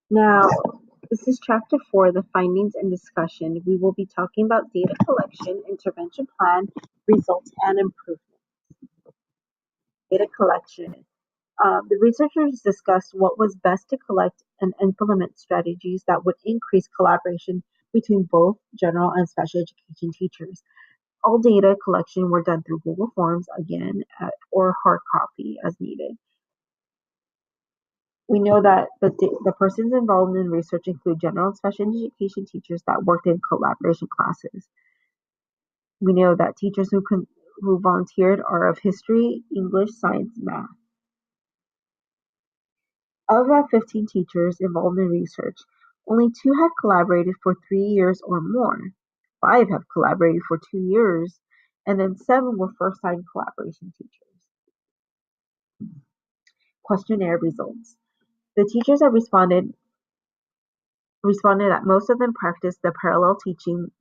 Now, this is chapter 4, the findings and discussion. We will be talking about data collection, intervention plan, results, and improvement. Data collection. The researchers discussed what was best to collect and implement strategies that would increase collaboration between both general and special education teachers. All data collection were done through Google Forms again, or hard copy as needed. We know that the persons involved in research include general and special education teachers that worked in collaboration classes. We know that teachers who volunteered are of history, English, science, math. Of the 15 teachers involved in research, only 2 have collaborated for 3 years or more. 5 have collaborated for 2 years, and then 7 were first-time collaboration teachers. Questionnaire results. The teachers that responded that most of them practiced the parallel teaching,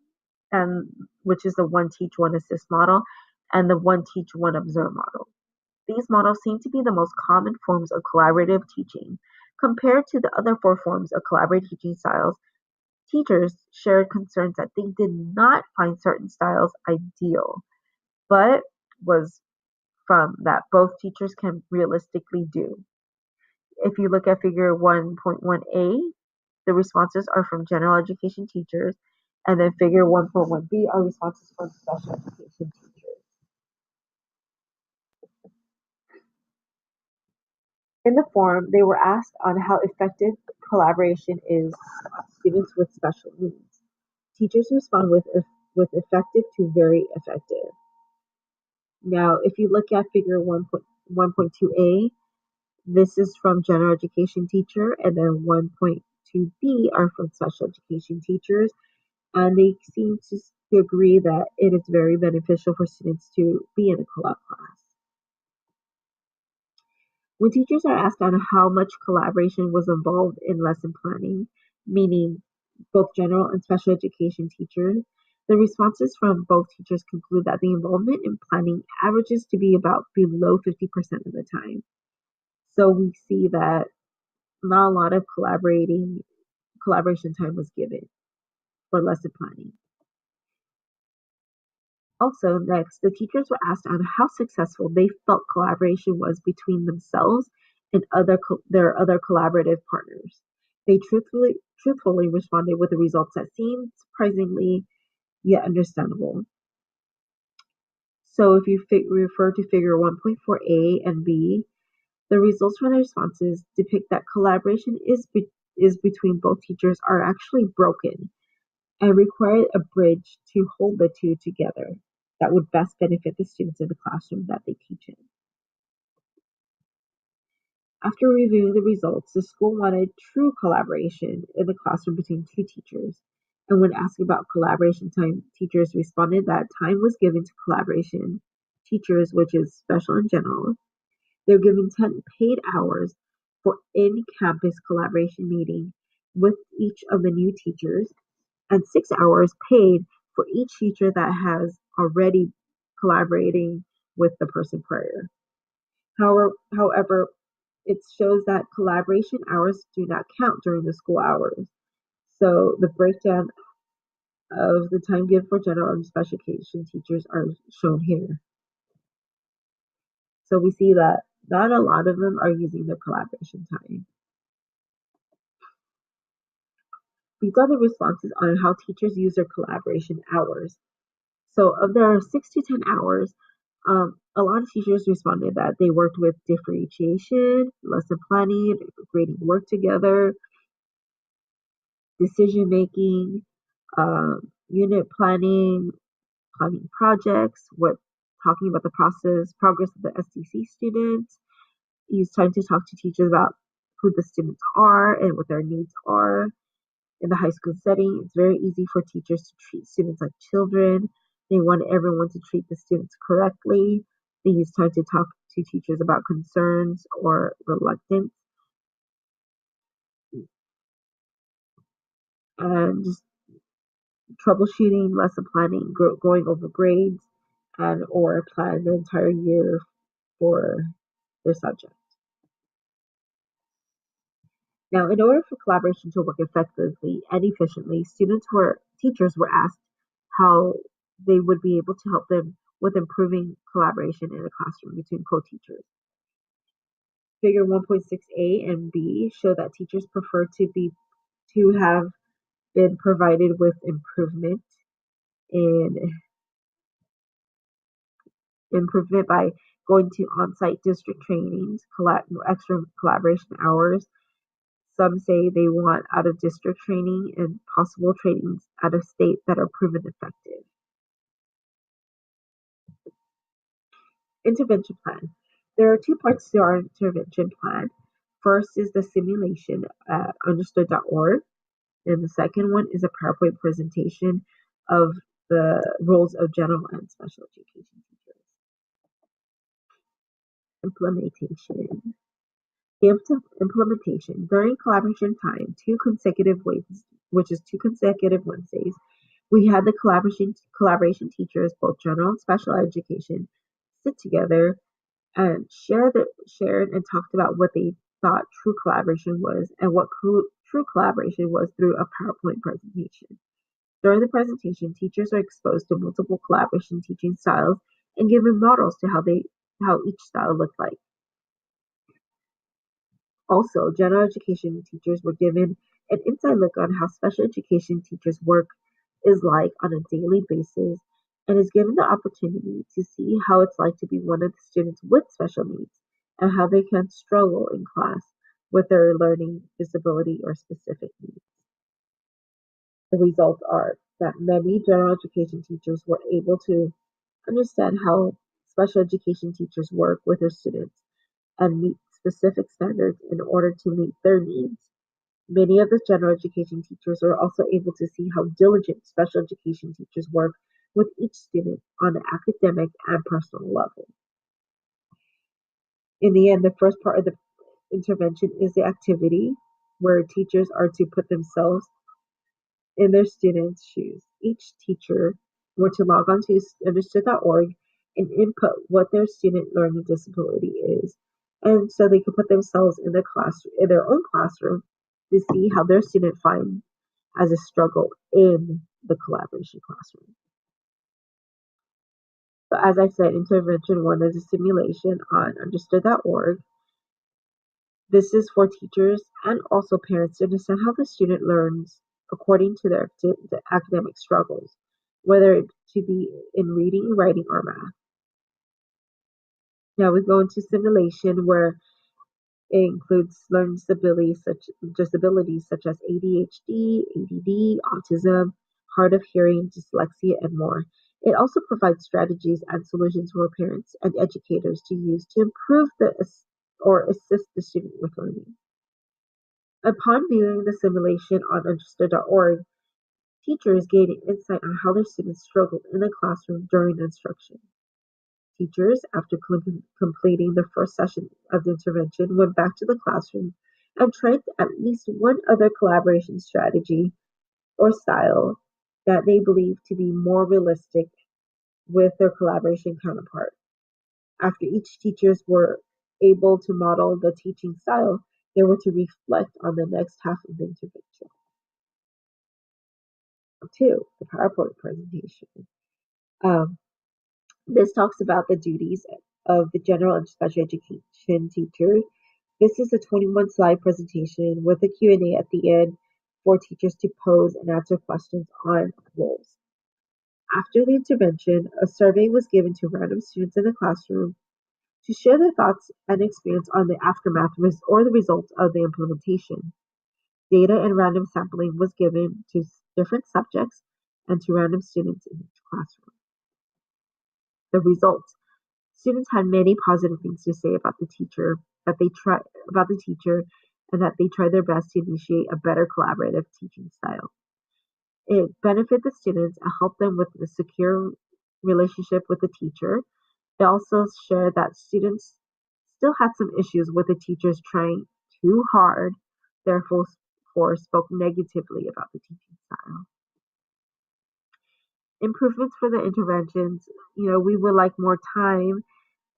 which is the one teach, one assist model, and the one teach, one observe model. These models seem to be the most common forms of collaborative teaching. Compared to the other 4 forms of collaborative teaching styles, teachers shared concerns that they did not find certain styles ideal, but was from that both teachers can realistically do. If you look at figure 1.1a, the responses are from general education teachers, and then figure 1.1b are responses from special education teachers. In the form, they were asked on how effective collaboration is on students with special needs. Teachers respond with effective to very effective. Now, if you look at figure 1.2a, this is from general education teacher, and then 1.2b are from special education teachers, and they seem to agree that it is very beneficial for students to be in a collab class. When teachers are asked on how much collaboration was involved in lesson planning, meaning both general and special education teachers, the responses from both teachers conclude that the involvement in planning averages to be about below 50% of the time. So we see that not a lot of collaboration time was given for lesson planning. Also, next, the teachers were asked on how successful they felt collaboration was between themselves and their other collaborative partners. They truthfully responded with the results that seemed surprisingly yet understandable. So if you refer to figure 1.4a and b, the results from the responses depict that collaboration is between both teachers are actually broken and require a bridge to hold the two together that would best benefit the students in the classroom that they teach in. After reviewing the results, the school wanted true collaboration in the classroom between 2 teachers. And when asked about collaboration time, teachers responded that time was given to collaboration teachers, which is special and general. They're given 10 paid hours for in-campus collaboration meeting with each of the new teachers, and 6 hours paid for each teacher that has already collaborating with the person prior. However, it shows that collaboration hours do not count during the school hours. So the breakdown of the time given for general and special education teachers are shown here. So we see that not a lot of them are using their collaboration time. These are the responses on how teachers use their collaboration hours. So of their 6 to 10 hours, a lot of teachers responded that they worked with differentiation, lesson planning, grading work together, decision making, unit planning, planning projects, talking about the progress of the SDC students, use time to talk to teachers about who the students are and what their needs are. In the high school setting, it's very easy for teachers to treat students like children. They want everyone to treat the students correctly. They use time to talk to teachers about concerns or reluctance. And just troubleshooting, lesson planning, going over grades, and or plan the entire year for their subject. Now, in order for collaboration to work effectively and efficiently, teachers were asked how they would be able to help them with improving collaboration in a classroom between co-teachers. Figure 1.6a and B show that teachers prefer to have been provided with in improvement by going to on-site district trainings, extra collaboration hours. Some say they want out-of-district training and possible trainings out of state that are proven effective. Intervention plan. There are two parts to our intervention plan. First is the simulation at understood.org, and the second one is a PowerPoint presentation of the roles of general and special education teachers. Implementation. Implementation. During collaboration time, which is 2 consecutive Wednesdays, we had the collaboration teachers, both general and special education, sit together and shared and talked about what they thought true collaboration was and what true collaboration was through a PowerPoint presentation. During the presentation, teachers are exposed to multiple collaboration teaching styles and given models to how each style looked like. Also, general education teachers were given an inside look on how special education teachers' work is like on a daily basis and is given the opportunity to see how it's like to be one of the students with special needs and how they can struggle in class with their learning disability or specific needs. The results are that many general education teachers were able to understand how special education teachers work with their students and meet specific standards in order to meet their needs. Many of the general education teachers are also able to see how diligent special education teachers work with each student on an academic and personal level. In the end, the first part of the intervention is the activity, where teachers are to put themselves in their students' shoes. Each teacher were to log on to understood.org and input what their student learning disability is. And so they could put themselves in their own classroom to see how their student finds as a struggle in the collaboration classroom. So as I said, intervention one is a simulation on understood.org. This is for teachers and also parents to understand how the student learns according to their academic struggles, whether it to be in reading, writing, or math. Now we go into simulation where it includes learning disabilities such as ADHD, ADD, autism, hard of hearing, dyslexia, and more. It also provides strategies and solutions for parents and educators to use to improve or assist the student with learning. Upon viewing the simulation on understood.org, teachers gain insight on how their students struggled in the classroom during instruction. Teachers, after completing the first session of the intervention, went back to the classroom and tried at least one other collaboration strategy or style that they believed to be more realistic with their collaboration counterpart. After each teachers were able to model the teaching style, they were to reflect on the next half of the intervention. 2, the PowerPoint presentation. This talks about the duties of the general and special education teacher. This is a 21-slide presentation with a Q&A at the end for teachers to pose and answer questions on roles. After the intervention, a survey was given to random students in the classroom to share their thoughts and experience on the aftermath or the results of the implementation. Data and random sampling was given to different subjects and to random students in each classroom. The results. Students had many positive things to say about the teacher, and that they tried their best to initiate a better collaborative teaching style. It benefited the students and helped them with a secure relationship with the teacher. It also shared that students still had some issues with the teachers trying too hard, therefore spoke negatively about the teaching style. Improvements for the interventions. We would like more time.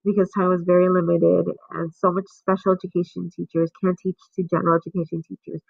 because time was very limited and so much special education teachers can't teach to general education teachers.